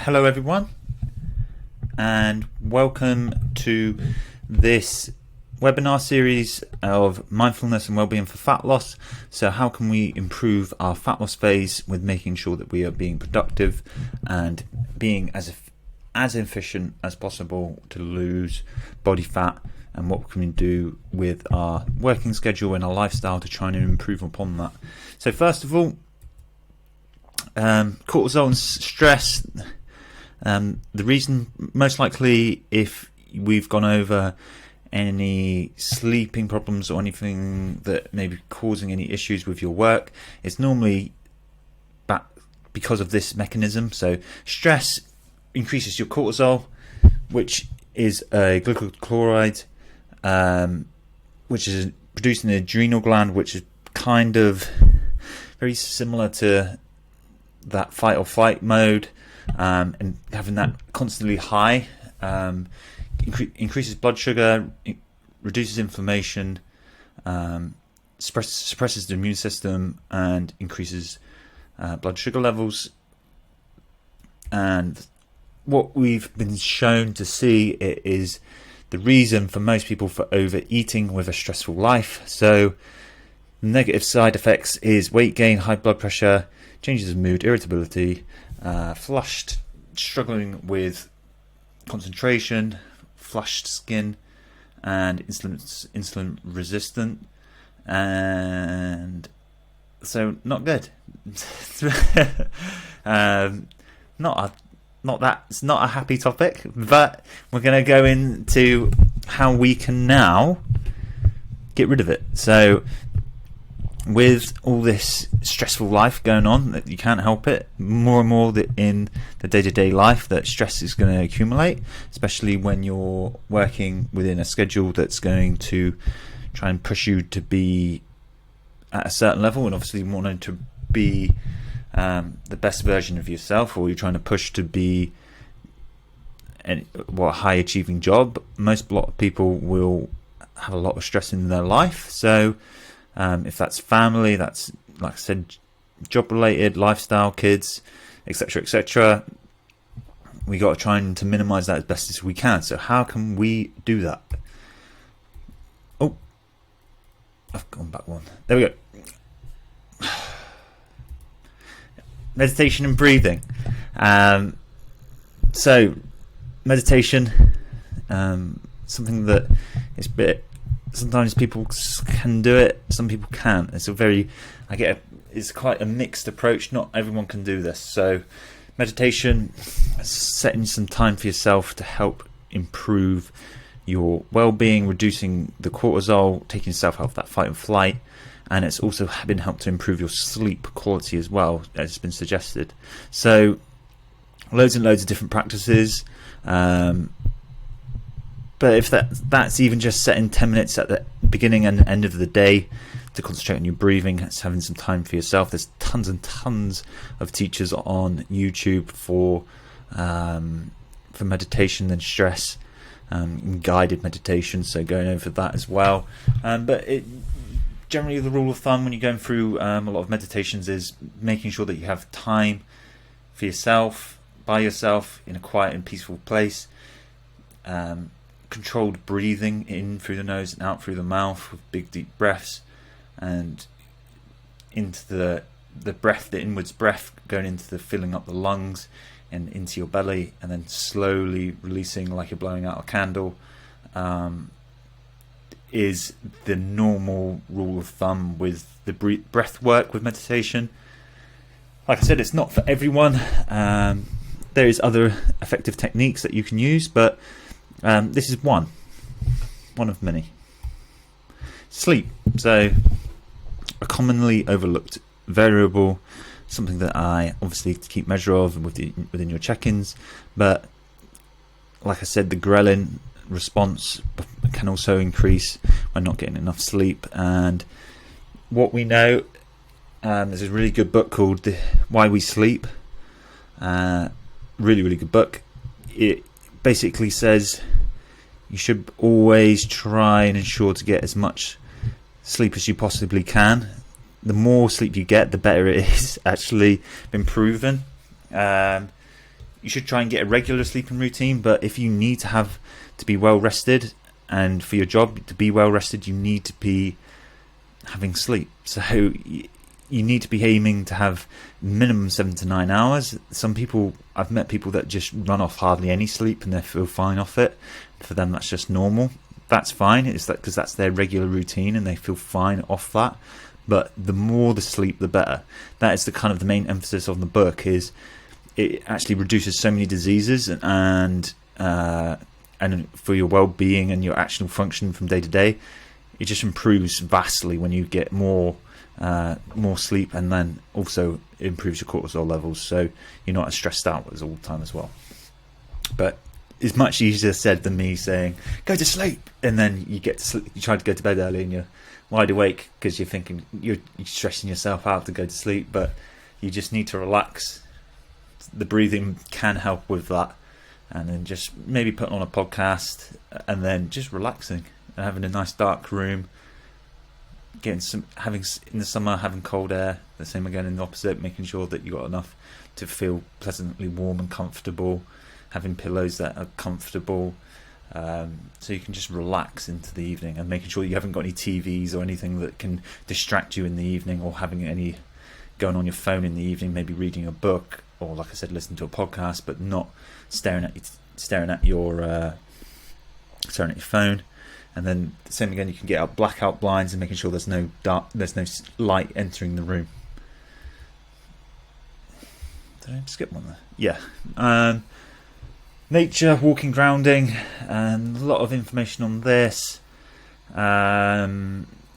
Hello everyone, and welcome to this webinar series of mindfulness and wellbeing for fat loss. So how can we improve our fat loss phase with making sure that we are being productive and being as efficient as possible to lose body fat, and what can we do with our working schedule and our lifestyle to try and improve upon that. So first of all, cortisol and stress. The reason, most likely, if we've gone over any sleeping problems or anything that may be causing any issues with your work, it's normally because of this mechanism. So stress increases your cortisol, which is a glycochloride, which is produced in the adrenal gland, which is kind of very similar to that fight or flight mode. And having that constantly high increases blood sugar, reduces inflammation, suppresses the immune system, and increases blood sugar levels. And what we've been shown to see is the reason for most people for overeating with a stressful life. So negative side effects is weight gain, high blood pressure, changes of mood, irritability, flushed, struggling with concentration, flushed skin, and insulin resistant, and so not good. It's not a happy topic, but we're going to go into how we can now get rid of it. So with all this stressful life going on, that you can't help it, more and more that in the day-to-day life that stress is going to accumulate, especially when you're working within a schedule that's going to try and push you to be at a certain level, and obviously wanting to be the best version of yourself, or you're trying to push to be a high achieving job. A lot of people will have a lot of stress in their life. So if that's family, that's, like I said, job related, lifestyle, kids, etc., etc., we got to try to minimize that as best as we can. So how can we do that? Oh, I've gone back one. There we go. Meditation and breathing. So meditation, something that is a bit, sometimes people can do it, some people can't. It's quite a mixed approach. Not everyone can do this. So meditation, setting some time for yourself to help improve your well-being, reducing the cortisol, taking yourself out of that fight and flight, and it's also been helped to improve your sleep quality as well, as has been suggested. So loads and loads of different practices. But if that's even just setting 10 minutes at the beginning and end of the day to concentrate on your breathing, it's having some time for yourself. There's tons and tons of teachers on YouTube for meditation and stress, guided meditation, so going over that as well. But generally the rule of thumb when you're going through a lot of meditations is making sure that you have time for yourself, by yourself, in a quiet and peaceful place. Controlled breathing in through the nose and out through the mouth with big deep breaths, and into the breath, the inwards breath, going into the filling up the lungs and into your belly, and then slowly releasing like you're blowing out a candle, is the normal rule of thumb with the breath work with meditation. Like I said, it's not for everyone. There is other effective techniques that you can use, but this is one of many. Sleep. So a commonly overlooked variable, something that I obviously keep measure of within your check-ins. But like I said, the ghrelin response can also increase when not getting enough sleep. And what we know, there's a really good book called Why We Sleep. Really, really good book. It basically says you should always try and ensure to get as much sleep as you possibly can. The more sleep you get, the better it is. Actually been proven. you should try and get a regular sleeping routine. But if you need to be well rested, and for your job to be well rested, you need to be having sleep. So you need to be aiming to have minimum 7 to 9 hours. I've met people that just run off hardly any sleep and they feel fine off it. For them, that's just normal. That's fine. It's that because that's their regular routine and they feel fine off that. But the more the sleep, the better. That is the main emphasis of the book. Is it actually reduces so many diseases and for your well-being and your actionable function from day to day. It just improves vastly when you get more sleep, and then also improves your cortisol levels, so you're not as stressed out as all the time as well. But it's much easier said than me saying go to sleep, and then you get to sleep, you try to go to bed early and you're wide awake because you're thinking you're stressing yourself out to go to sleep. But you just need to relax. The breathing can help with that, and then just maybe putting on a podcast and then just relaxing and having a nice dark room, having in the summer having cold air. The same again in the opposite, making sure that you got enough to feel pleasantly warm and comfortable, having pillows that are comfortable, so you can just relax into the evening, and making sure you haven't got any TVs or anything that can distract you in the evening, or having any going on your phone in the evening, maybe reading a book, or like I said, listening to a podcast, but not staring at your phone. And then the same again, you can get out blackout blinds and making sure there's no light entering the room. Did I skip one there? Yeah. Nature, walking, grounding, and a lot of information on this. A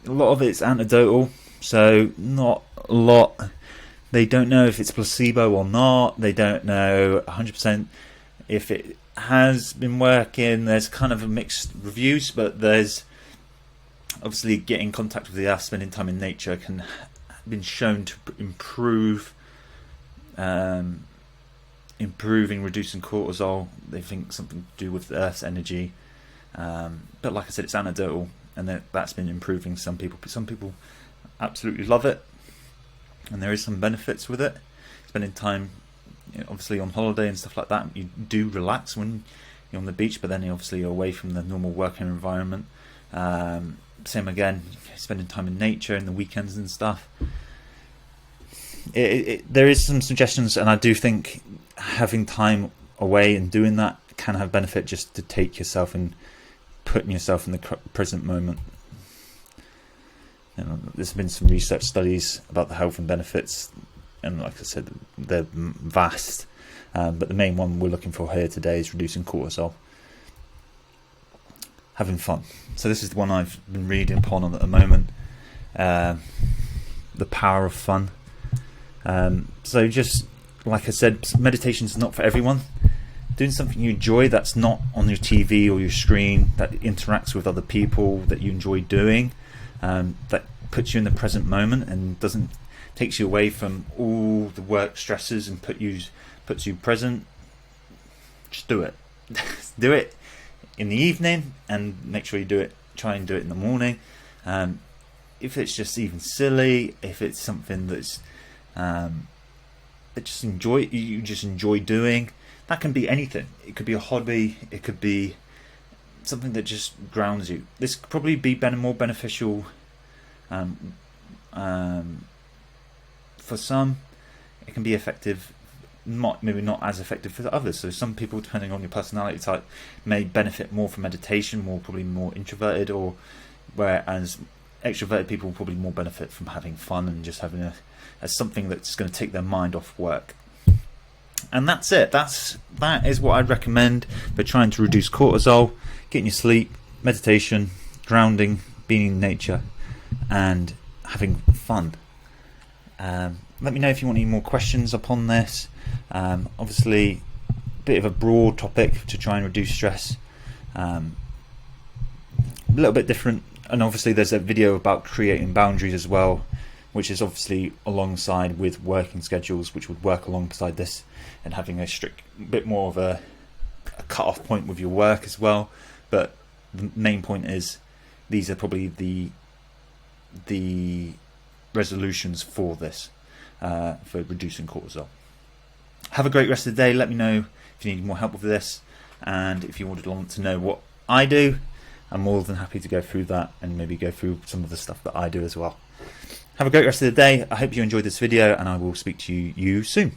lot of it's anecdotal, so not a lot. They don't know if it's placebo or not. They don't know 100% if it has been working. There's kind of a mixed reviews, but there's obviously getting in contact with the earth, spending time in nature can been shown to improve, reducing cortisol. They think something to do with the earth's energy, but like I said, it's anecdotal, and that's been improving some people. Some people absolutely love it, and there is some benefits with it. Spending time, obviously on holiday and stuff like that, you do relax when you're on the beach, but then obviously you're away from the normal working environment. Same again, spending time in nature in the weekends and stuff. There is some suggestions, and I do think having time away and doing that can have benefit, just to take yourself and putting yourself in the present moment. There's been some research studies about the health and benefits, and like I said, they're vast, but the main one we're looking for here today is reducing cortisol. Having fun. So this is the one I've been reading upon at the moment, The Power of Fun. So just like I said, meditation is not for everyone. Doing something you enjoy that's not on your TV or your screen, that interacts with other people that you enjoy doing, that puts you in the present moment and takes you away from all the work stresses and puts you present. Just do it. Do it in the evening, and make sure you try and do it in the morning. If it's just even silly, if it's something that's you just enjoy doing, that can be anything. It could be a hobby, it could be something that just grounds you. This could probably be more beneficial for some. It can be effective, maybe not as effective for others. So some people, depending on your personality type, may benefit more from meditation, probably more introverted, or whereas extroverted people will probably more benefit from having fun and just having as something that's going to take their mind off work. And that's it. That is what I'd recommend for trying to reduce cortisol: getting your sleep, meditation, grounding, being in nature, and having fun. Let me know if you want any more questions upon this. Obviously, a bit of a broad topic to try and reduce stress. A little bit different, and obviously there's a video about creating boundaries as well, which is obviously alongside with working schedules, which would work alongside this, and having a bit more of a cut-off point with your work as well. But the main point is, these are probably the resolutions for this, for reducing cortisol. Have a great rest of the day. Let me know if you need more help with this, and if you would want to know what I do, I'm more than happy to go through that and maybe go through some of the stuff that I do as well. Have a great rest of the day. I hope you enjoyed this video, and I will speak to you soon.